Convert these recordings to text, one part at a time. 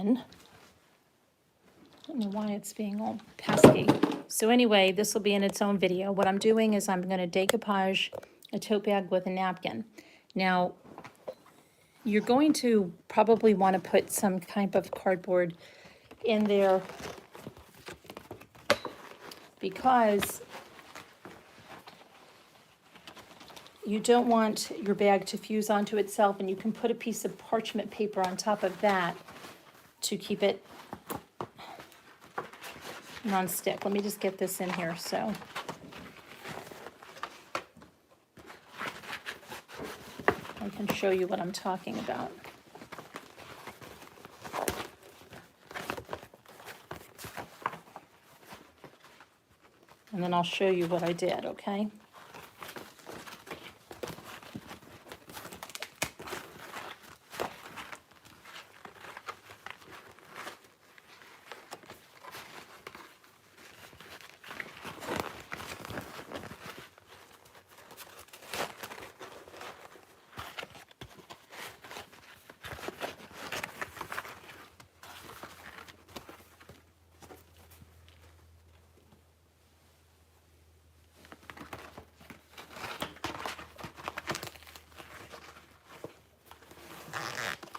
in. I don't know why it's being all pesky. So anyway, this will be in its own video. What I'm doing is I'm going to decoupage a tote bag with a napkin. Now, you're going to probably want to put some kind of cardboard in there because you don't want your bag to fuse onto itself, and you can put a piece of parchment paper on top of that to keep it non-stick. Let me just get this in here so I can show you what I'm talking about. And then I'll show you what I did, okay?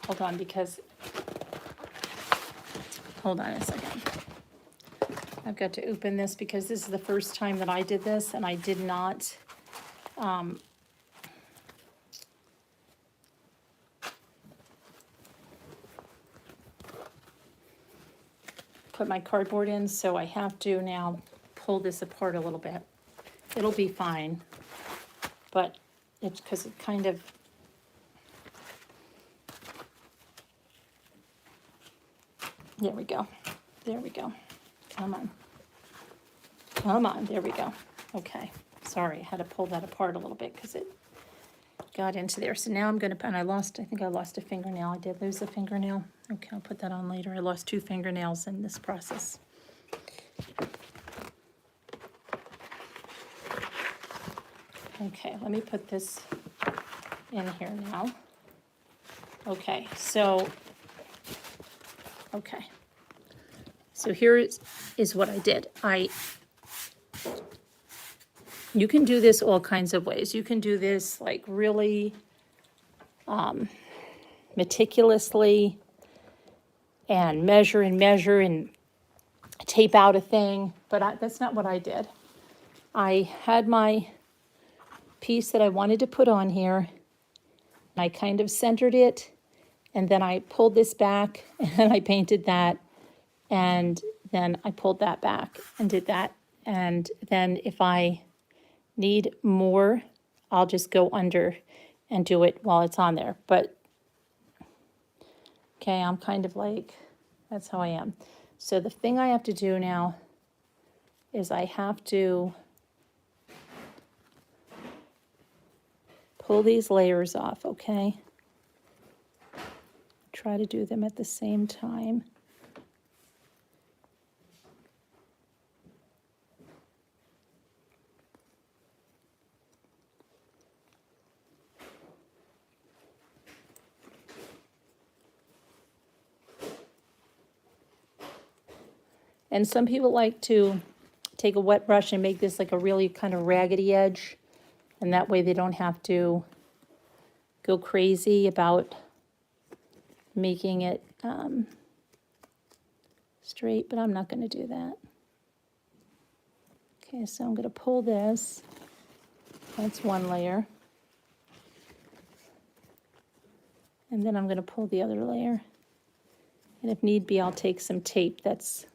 Hold on, because, hold on a second. I've got to open this because this is the first time that I did this, and I did not, put my cardboard in, so I have to now pull this apart a little bit. It'll be fine, but it's because it kind of, there we go. There we go. Come on. Come on. There we go. Okay. Sorry, I had to pull that apart a little bit because it got into there. So now I'm going to, and I think I lost a fingernail. I did lose a fingernail. Okay, I'll put that on later. I lost 2 fingernails in this process. Okay, let me put this in here now. Okay, so here is what I did. You can do this all kinds of ways. You can do this like really meticulously and measure and tape out a thing, but that's not what I did. I had my piece that I wanted to put on here, and I kind of centered it, and then I pulled this back, and I painted that, and then I pulled that back and did that, and then if I need more, I'll just go under and do it while it's on there. But okay, I'm kind of like, that's how I am. So the thing I have to do now is I have to pull these layers off, okay? Try to do them at the same time. And some people like to take a wet brush and make this like a really kind of raggedy edge, and that way they don't have to go crazy about making it straight, but I'm not going to do that. Okay, so I'm going to pull this. That's one layer. And then I'm going to pull the other layer. And if need be, I'll take some tape. That's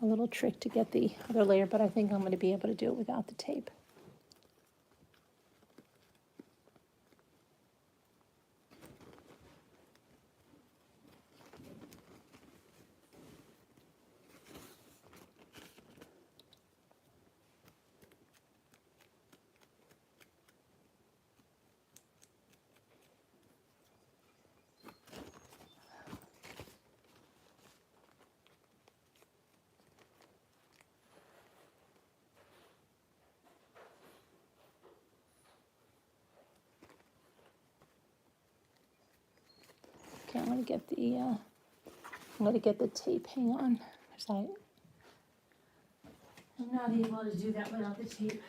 a little trick to get the other layer, but I think I'm going to be able to do it without the tape. Okay, I'm going to get the I'm going to get the tape. Hang on. I'm not able to do that without the tape.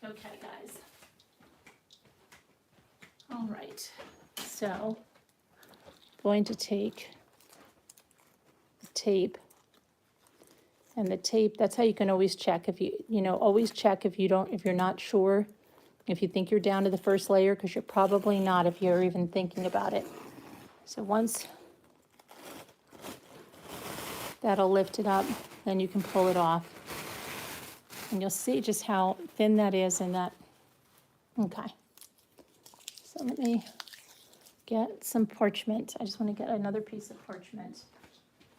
Okay, guys. All right. So, I'm going to take the tape. And the tape, that's how you can always check if always check if you're not sure, if you think you're down to the first layer, because you're probably not if you're even thinking about it. So once that'll lift it up, then you can pull it off. And you'll see just how thin that is and that, okay. So let me get some parchment. I just want to get another piece of parchment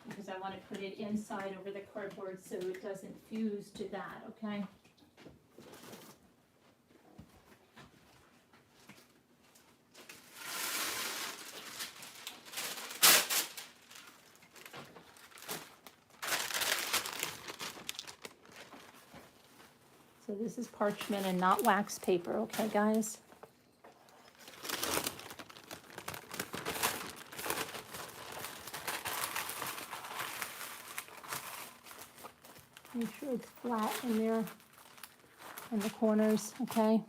because I want to put it inside over the cardboard so it doesn't fuse to that, okay? So this is parchment and not wax paper, okay, guys? Make sure it's flat in there, in the corners, okay?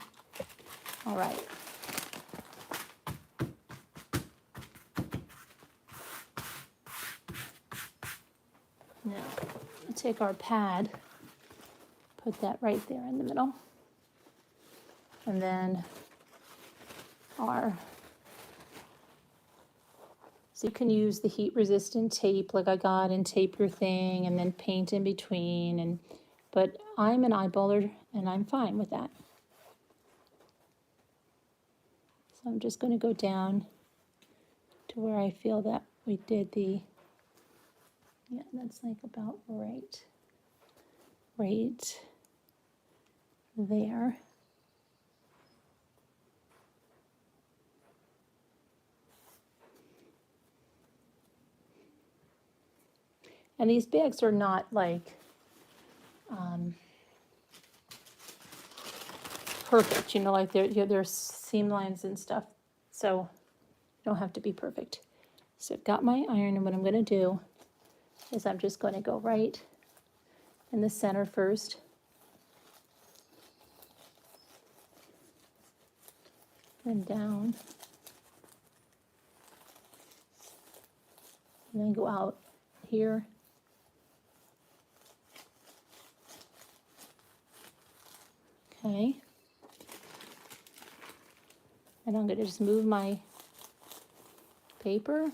All right. Now, we'll take our pad, put that right there in the middle. And then so you can use the heat-resistant tape like I got and tape your thing and then paint in between. But I'm an eyeballer and I'm fine with that. So I'm just going to go down to where I feel that we did yeah, that's like about right there. And these bags are not like perfect, like there's seam lines and stuff, so you don't have to be perfect. So I've got my iron, and what I'm going to do is I'm just going to go right in the center first. Then down. And then go out here. Okay. And I'm going to just move my paper.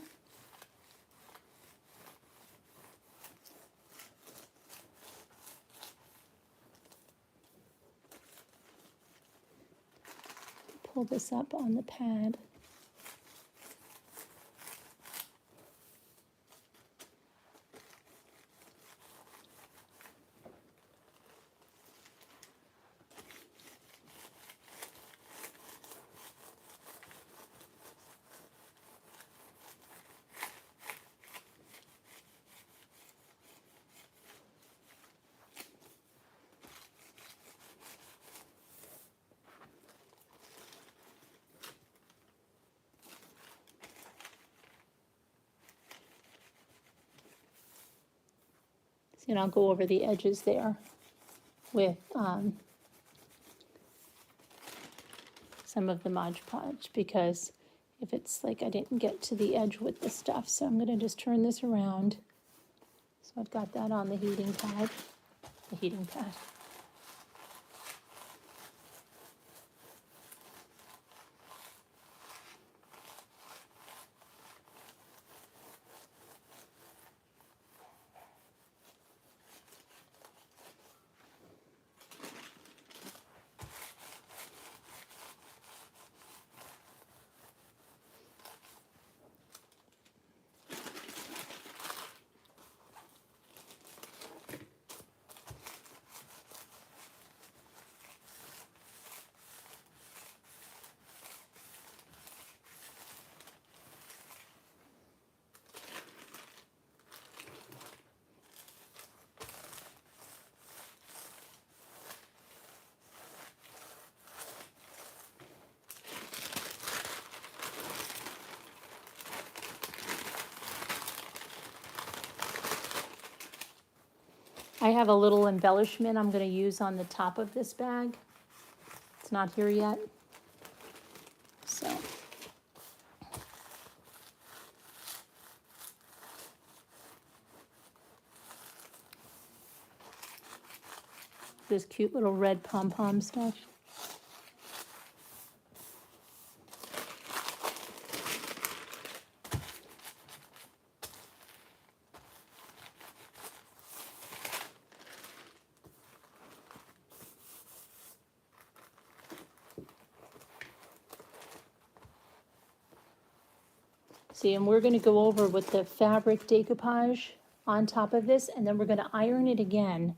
Pull this up on the pad. And I'll go over the edges there with some of the Mod Podge, because if it's like I didn't get to the edge with the stuff, so I'm going to just turn this around. So I've got that on the heating pad. I have a little embellishment I'm going to use on the top of this bag. It's not here yet. So. This cute little red pom-pom stuff. See, and we're going to go over with the fabric decoupage on top of this, and then we're going to iron it again.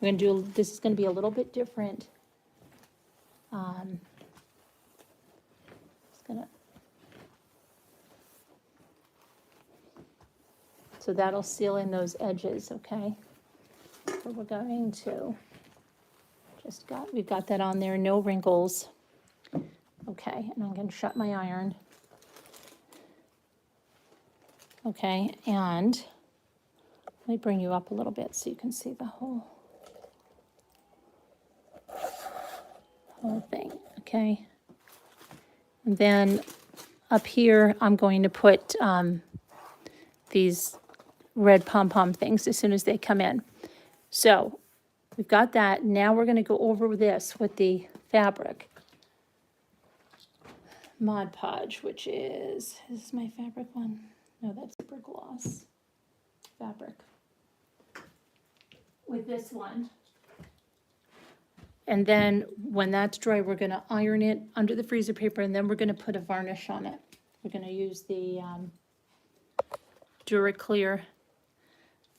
We're going to do, this is going to be a little bit different. It's going to, so that'll seal in those edges, okay? So we're going to, we've got that on there, no wrinkles. Okay, and I'm going to shut my iron. Okay, and let me bring you up a little bit so you can see the whole thing, okay? And then up here, I'm going to put these red pom-pom things as soon as they come in. So we've got that. Now we're going to go over this with the fabric. Mod Podge, which is this my fabric one? No, that's Super Gloss fabric. With this one. And then when that's dry, we're going to iron it under the freezer paper, and then we're going to put a varnish on it. We're going to use the Duraclear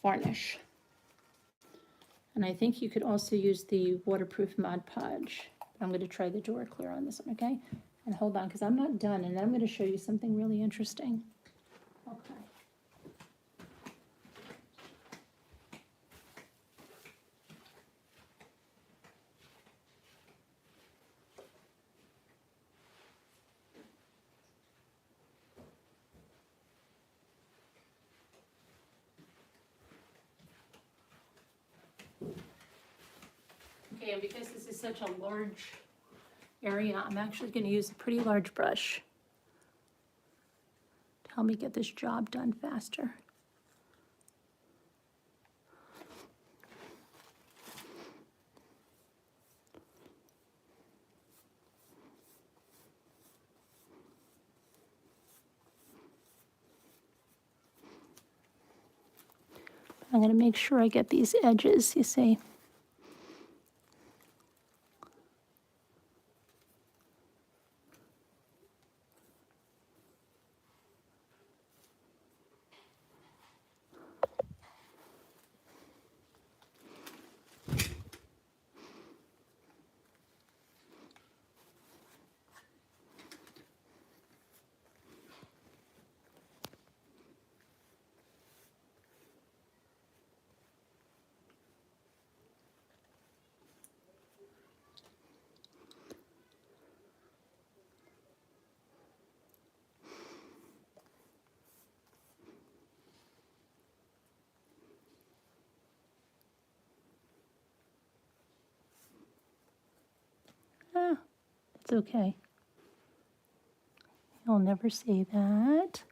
varnish. And I think you could also use the waterproof Mod Podge. I'm going to try the Duraclear on this one, okay? And hold on, because I'm not done, and I'm going to show you something really interesting. Okay. Okay, and because this is such a large area, I'm actually going to use a pretty large brush to help me get this job done faster. I'm going to make sure I get these edges, you see. Ah, it's okay. You'll never see that.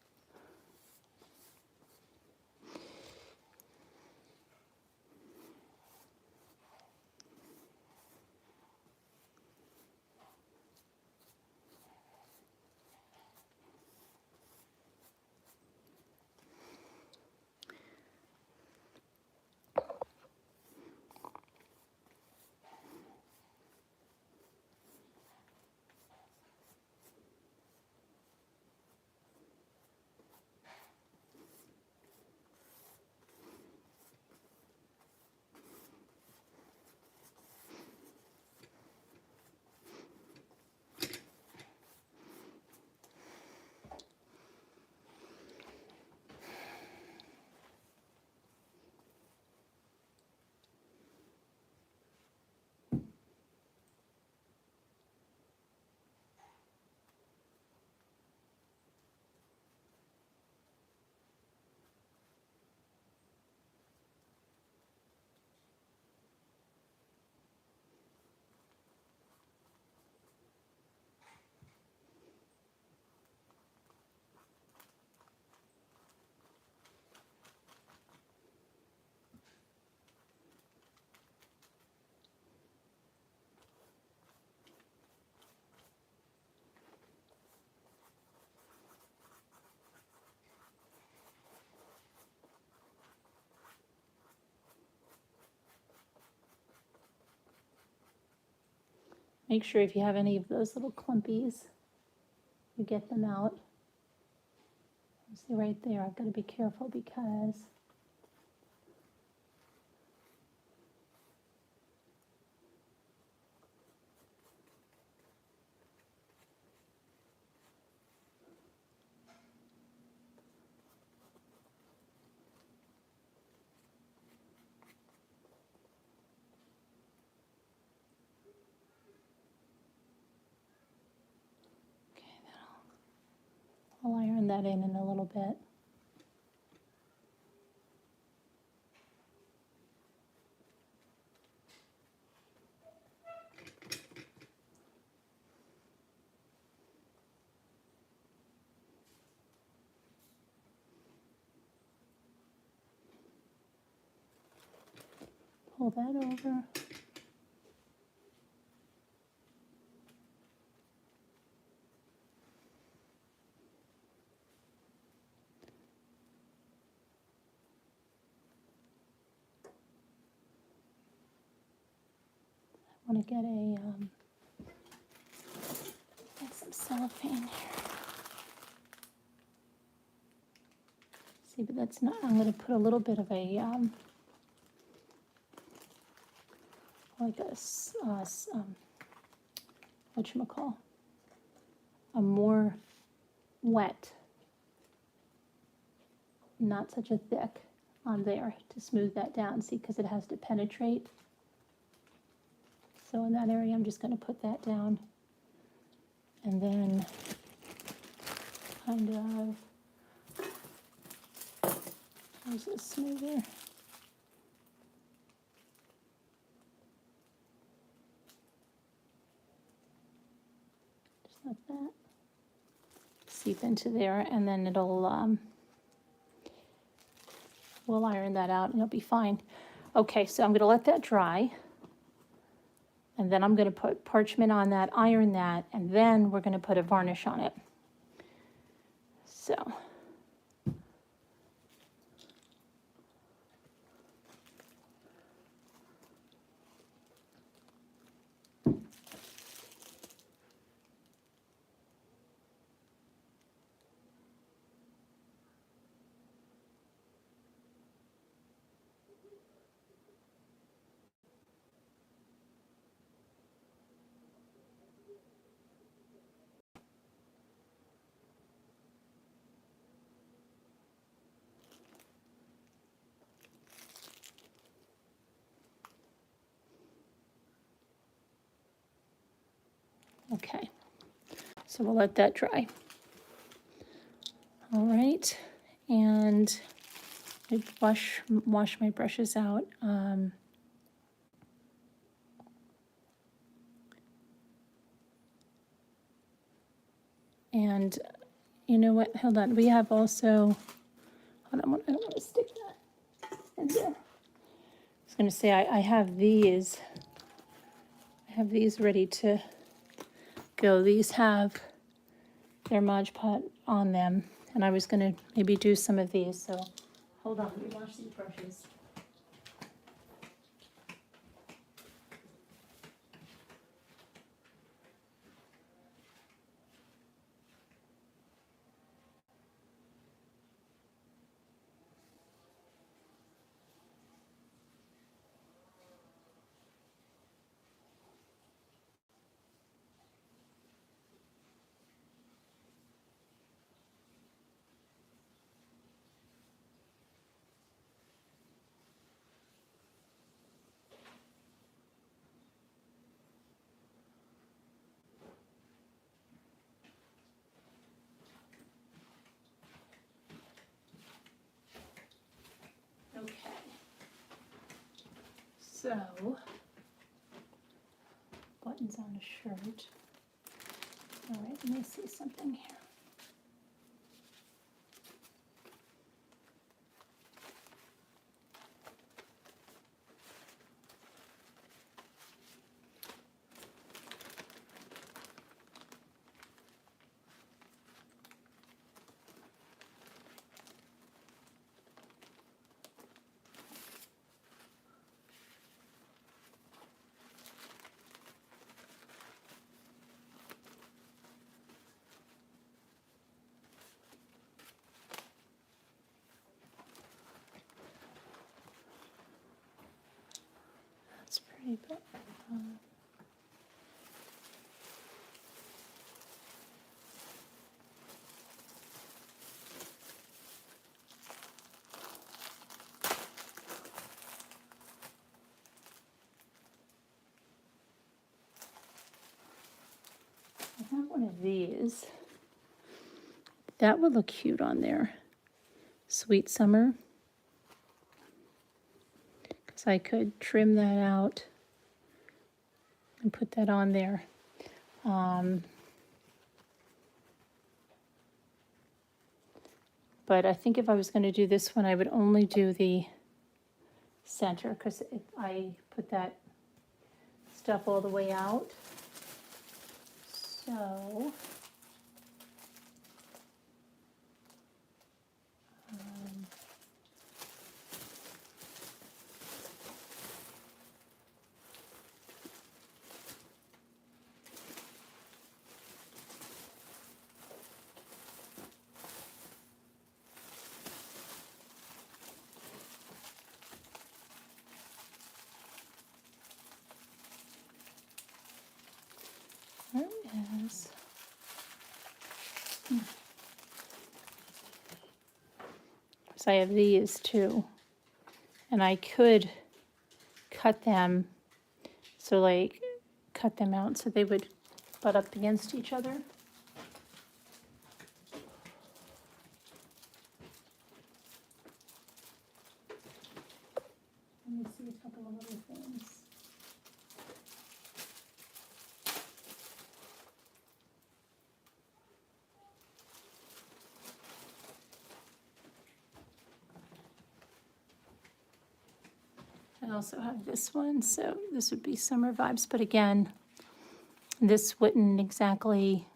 Make sure if you have any of those little clumpies, you get them out. See right there, I've got to be careful because I'll iron that in a little bit. Pull that over. I want to get some cellophane here. See, but that's not, I'm going to put a little bit of a, like a, whatchamacall, a more wet, not such a thick on there to smooth that down, see, because it has to penetrate. So in that area, I'm just going to put that down, and then kind of, how's this smoother? Just like that. Seep into there, and then it'll, we'll iron that out and it'll be fine. Okay, so I'm going to let that dry. And then I'm going to put parchment on that, iron that, and then we're going to put a varnish on it. So. Okay, so we'll let that dry. All right, and I wash my brushes out. And you know what? Hold on. We have also. Hold on. I don't want to stick that in there. I was going to say I have these. I have these ready to go. These have their Mod Podge on them, and I was going to maybe do some of these. So hold on. Let me wash these brushes. Okay. So, buttons on a shirt. All right, let me see something here. tape it. I have one of these. That would look cute on there. Sweet Summer. Because I could trim that out and put that on there. But I think if I was going to do this one, I would only do the center because I put that stuff all the way out. So, there it is. So I have these too. And I could cut them, so like cut them out so they would butt up against each other. Let me see a couple of other things. I also have this one, so this would be summer vibes, but again, this wouldn't exactly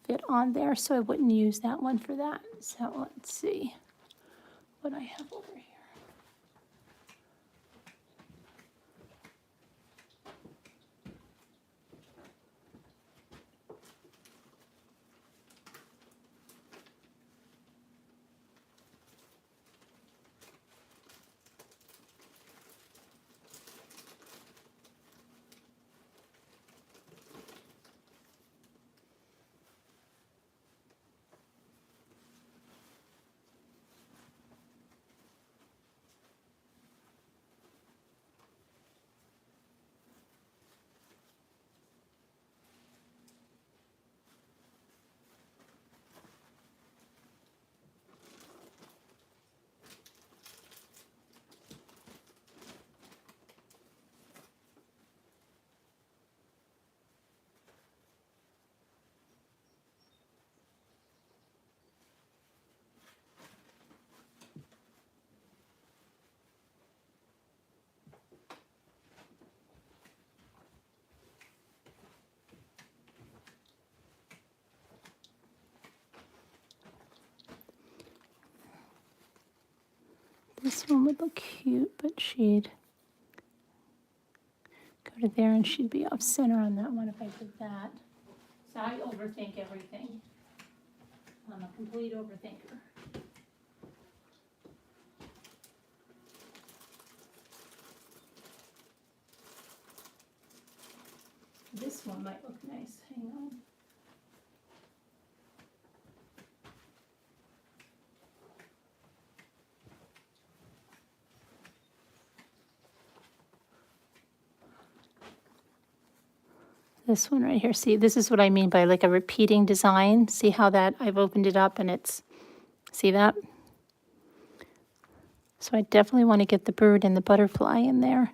fit on there, so I wouldn't use that one for that. So let's see what I have over here. This one would look cute, but she'd go to there and she'd be off center on that one if I did that. So I overthink everything. I'm a complete overthinker. This one might look nice. Hang on. This one right here, see, this is what I mean by like a repeating design. See how that I've opened it up and it's, see that? So I definitely want to get the bird and the butterfly in there.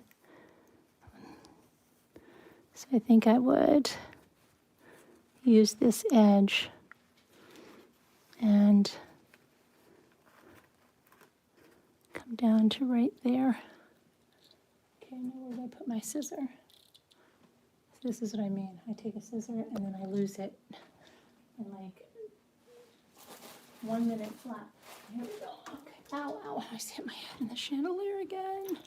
So I think I would use this edge and come down to right there. Okay, now where did I put my scissor? This is what I mean. I take a scissor and then I lose it in like 1 minute flat. Here we go. Okay. Ow, ow. I just hit my head in the chandelier again.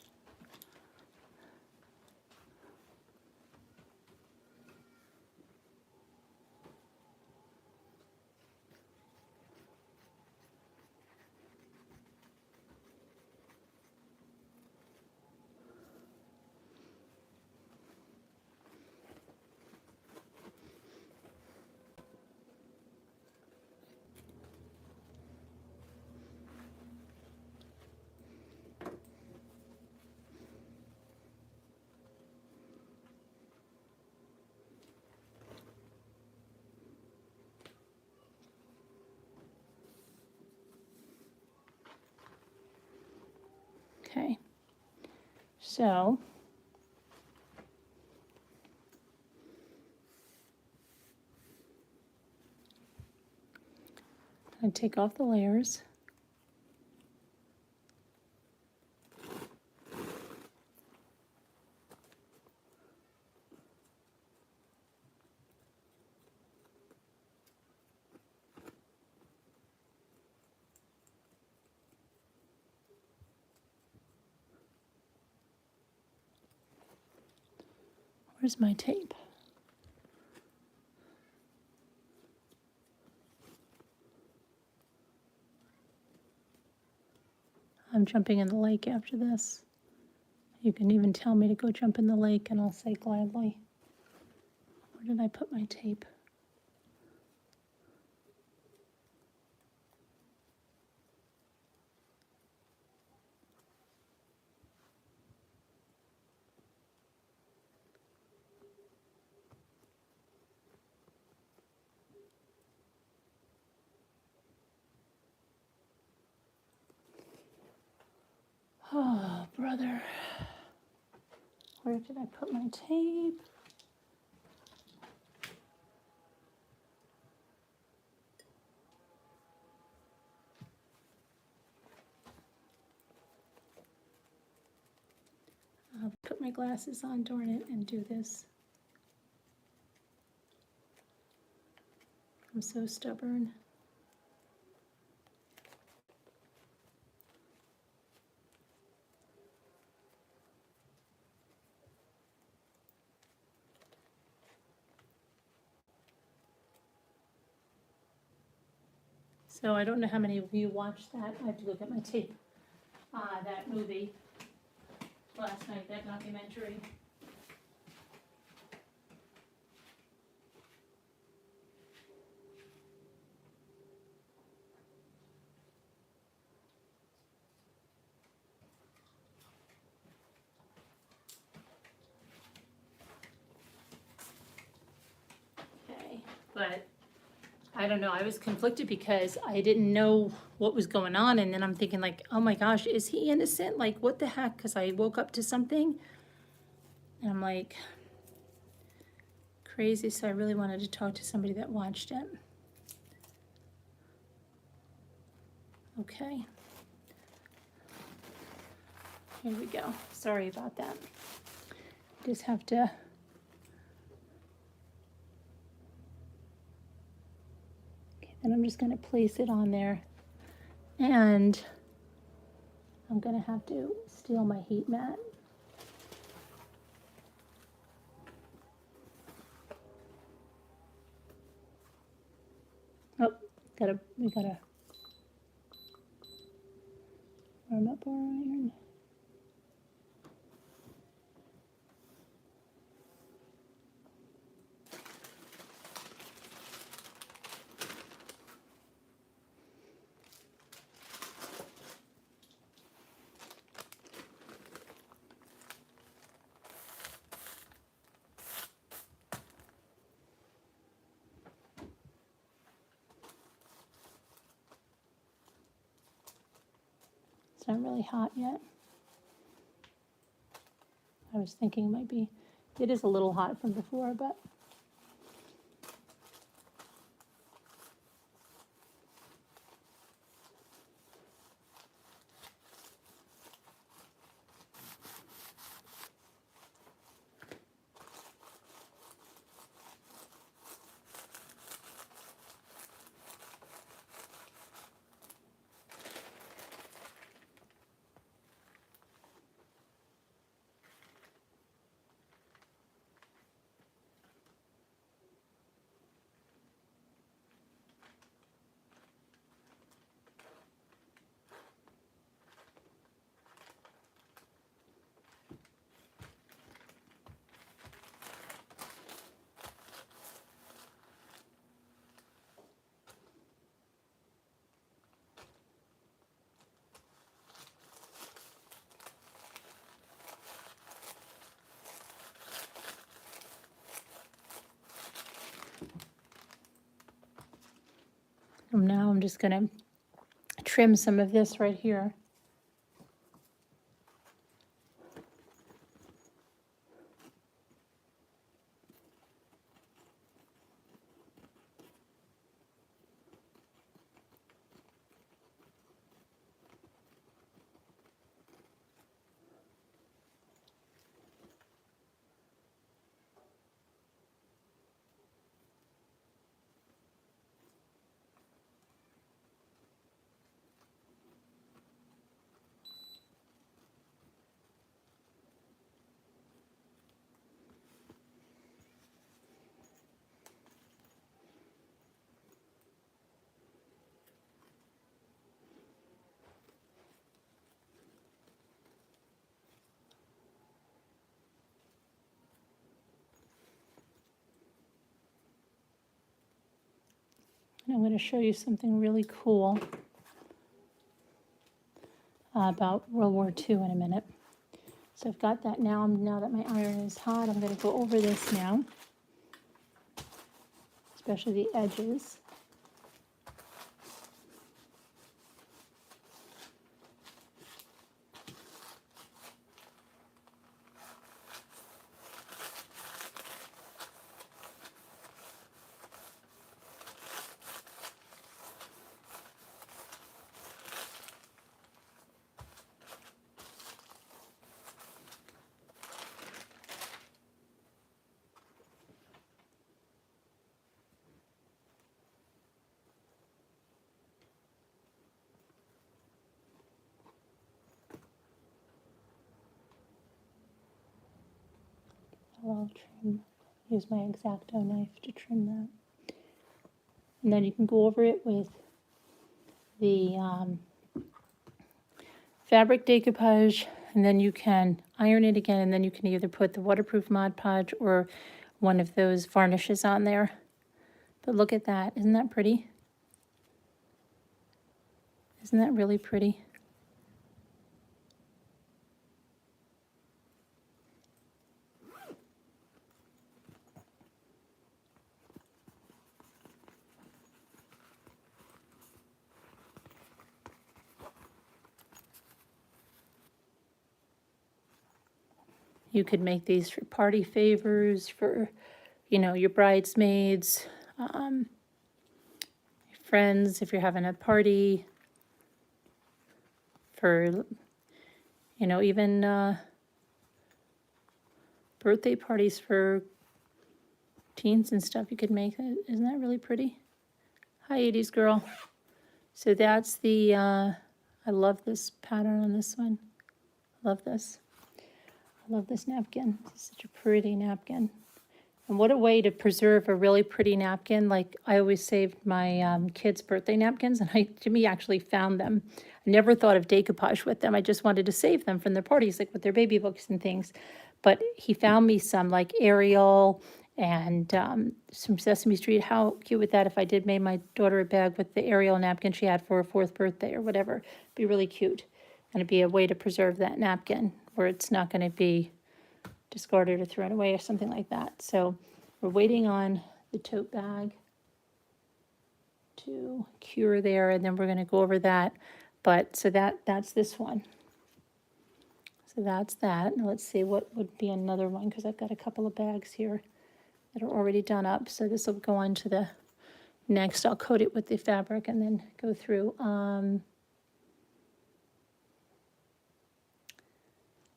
So I take off the layers. Where's my tape? I'm jumping in the lake after this. You can even tell me to go jump in the lake and I'll say gladly. Where did I put my tape? Oh, brother. Where did I put my tape? I'll put my glasses on, darn it, and do this. I'm so stubborn. So I don't know how many of you watched that. I have to go get my tape. That movie last night, that documentary. Okay, but I don't know, I was conflicted because I didn't know what was going on, and then I'm thinking like, oh my gosh, is he innocent? Like, what the heck? Because I woke up to something, and I'm like, crazy, so I really wanted to talk to somebody that watched it. Okay. Here we go. Sorry about that. Just have to... Okay, then I'm just going to place it on there. And I'm going to have to steal my heat mat. Oh, we gotta warm up our iron. It's not really hot yet. I was thinking it might be, it is a little hot from before, but now I'm just gonna trim some of this right here. And I'm going to show you something really cool about World War II in a minute. So I've got that now. Now that my iron is hot, I'm going to go over this now, especially the edges. I'll use my X-Acto knife to trim that. And then you can go over it with the fabric decoupage, and then you can iron it again, and then you can either put the waterproof Mod Podge or one of those varnishes on there. But look at that. Isn't that pretty? Isn't that really pretty? You could make these for party favors, for, you know, your bridesmaids, your friends, if you're having a party, for, you know, even birthday parties for teens and stuff. You could make it. Isn't that really pretty? Hi, 80s girl. So that's the, I love this pattern on this one. Love this. I love this napkin. It's such a pretty napkin. And what a way to preserve a really pretty napkin. Like, I always saved my kids' birthday napkins, and Jimmy actually found them. I never thought of decoupage with them. I just wanted to save them from their parties, like with their baby books and things. But he found me some, like Ariel and some Sesame Street. How cute would that if I did make my daughter a bag with the Ariel napkin she had for her 4th birthday or whatever. It'd be really cute. And it'd be a way to preserve that napkin where it's not going to be discarded or thrown away or something like that. So we're waiting on the tote bag to cure there, and then we're going to go over that. But so that's this one. So that's that. Now let's see what would be another one, because I've got a couple of bags here that are already done up. So this will go on to the next. I'll coat it with the fabric and then go through.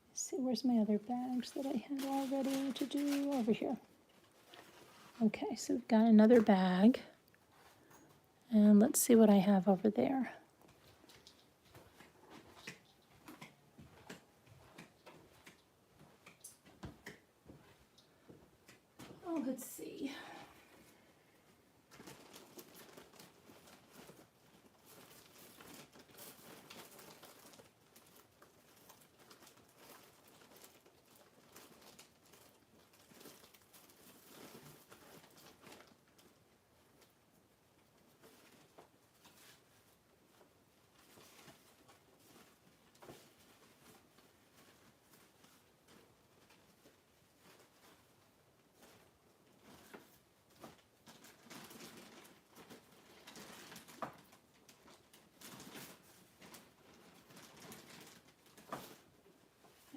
Let's see, where's my other bags that I had all ready to do? Over here. Okay, so we've got another bag. And let's see what I have over there. Oh, let's see.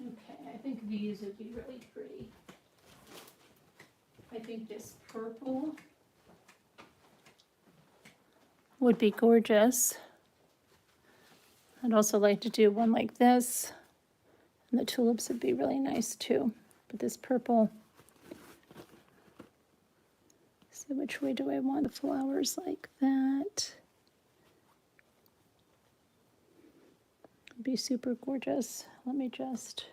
Okay, I think these would be really pretty. I think this purple would be gorgeous. I'd also like to do one like this. And the tulips would be really nice too. But this purple, so which way do I want the flowers like that? It'd be super gorgeous. Let me just...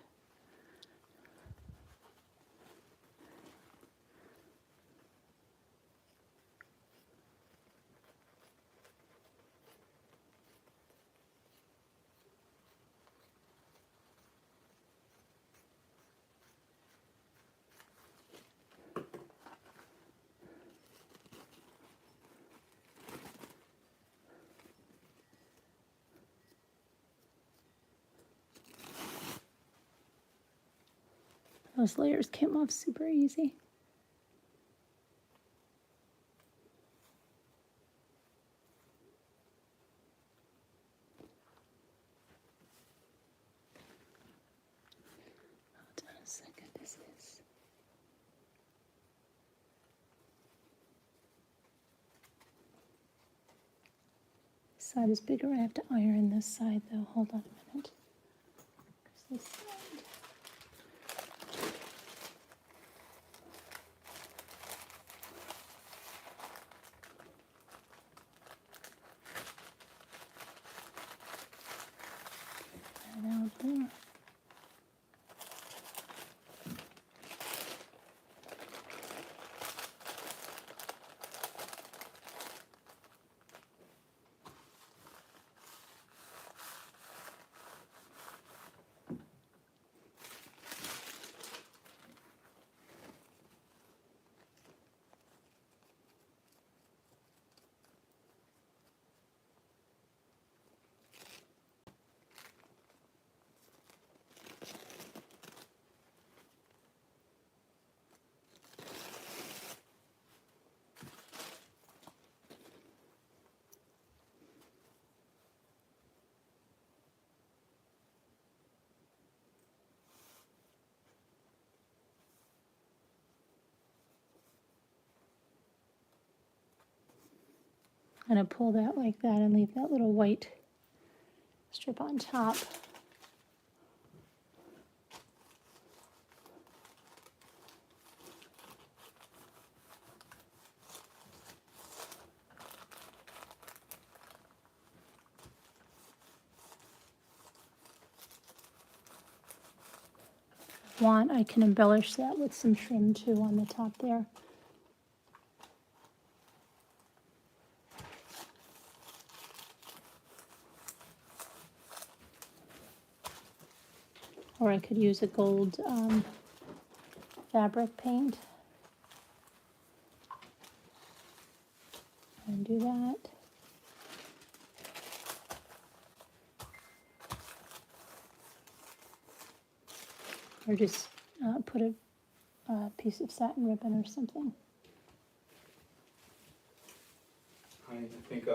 Those layers came off super easy. Hold on a second, this is... This side is bigger, I have to iron this side though. Hold on a minute. This side. Out there. I'm going to pull that like that and leave that little white strip on top. If I want, I can embellish that with some trim too on the top there. Or I could use a gold fabric paint and do that. Or just put a piece of satin ribbon or something. I think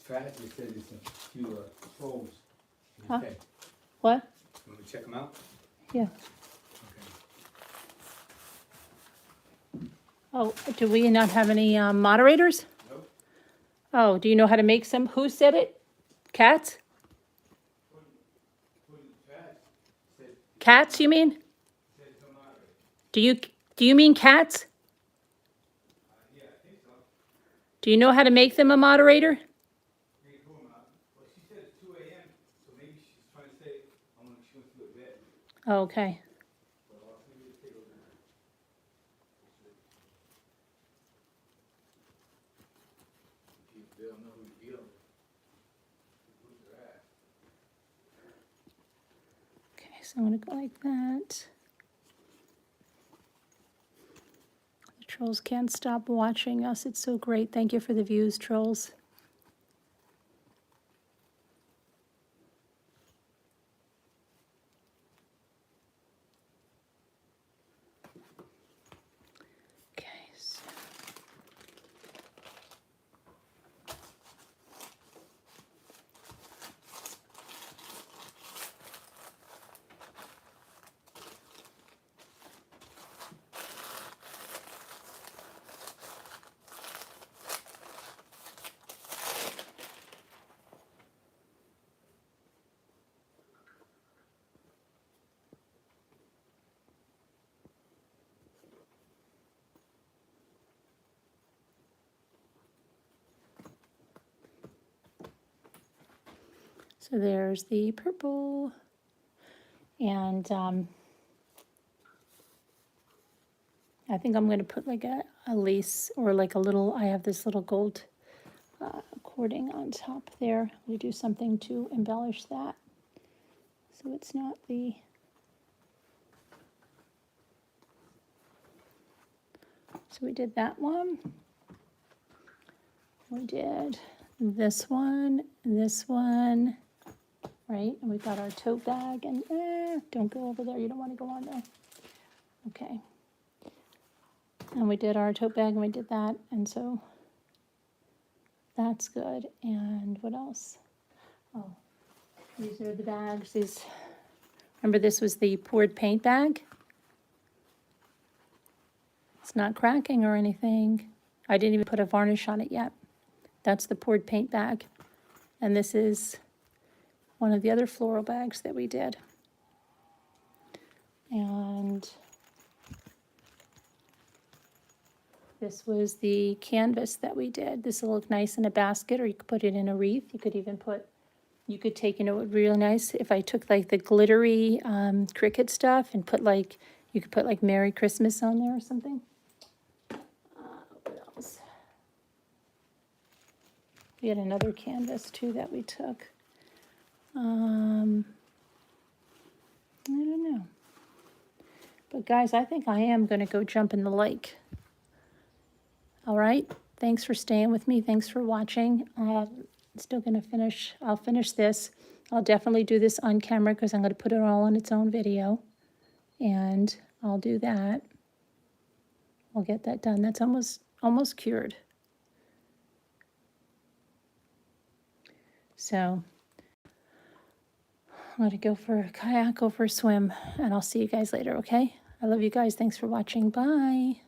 Travis just said there's a few trolls. Huh? Okay. What? You want to check them out? Yeah. Okay. Oh, do we not have any moderators? Nope. Oh, do you know how to make some? Who said it? Cats? Cats, you mean? Do you mean cats? Yeah, I think so. Do you know how to make them a moderator? Well, she said it's 2 a.m., so maybe she's trying to say, she wants to go to bed. Oh, okay. But I'll see you take over. They'll know who to deal with. Who's their ass. Okay, so I'm going to go like that. The trolls can't stop watching us. It's so great. Thank you for the views, trolls. Okay, so So there's the purple, and I think I'm going to put like a lace or like a little, I have this little gold cording on top there. I'm going to do something to embellish that so it's not the... So we did that one. We did this one, right? And we've got our tote bag, and don't go over there, you don't want to go on there. Okay. And we did our tote bag, and we did that, and so that's good. And what else? Oh, these are the bags. These, remember this was the poured paint bag? It's not cracking or anything. I didn't even put a varnish on it yet. That's the poured paint bag. And this is one of the other floral bags that we did. And this was the canvas that we did. This will look nice in a basket, or you could put it in a wreath. You could even put, you could take, you know, what would be really nice if I took like the glittery Cricut stuff and put like, you could put like Merry Christmas on there or something. What else? We had another canvas too that we took. I don't know. But guys, I think I am going to go jump in the lake. All right. Thanks for staying with me. Thanks for watching. Still going to finish. I'll finish this. I'll definitely do this on camera because I'm going to put it all on its own video. And I'll do that. I'll get that done. That's almost cured. So I'm going to go for a kayak, go for a swim, and I'll see you guys later, okay? I love you guys. Thanks for watching. Bye.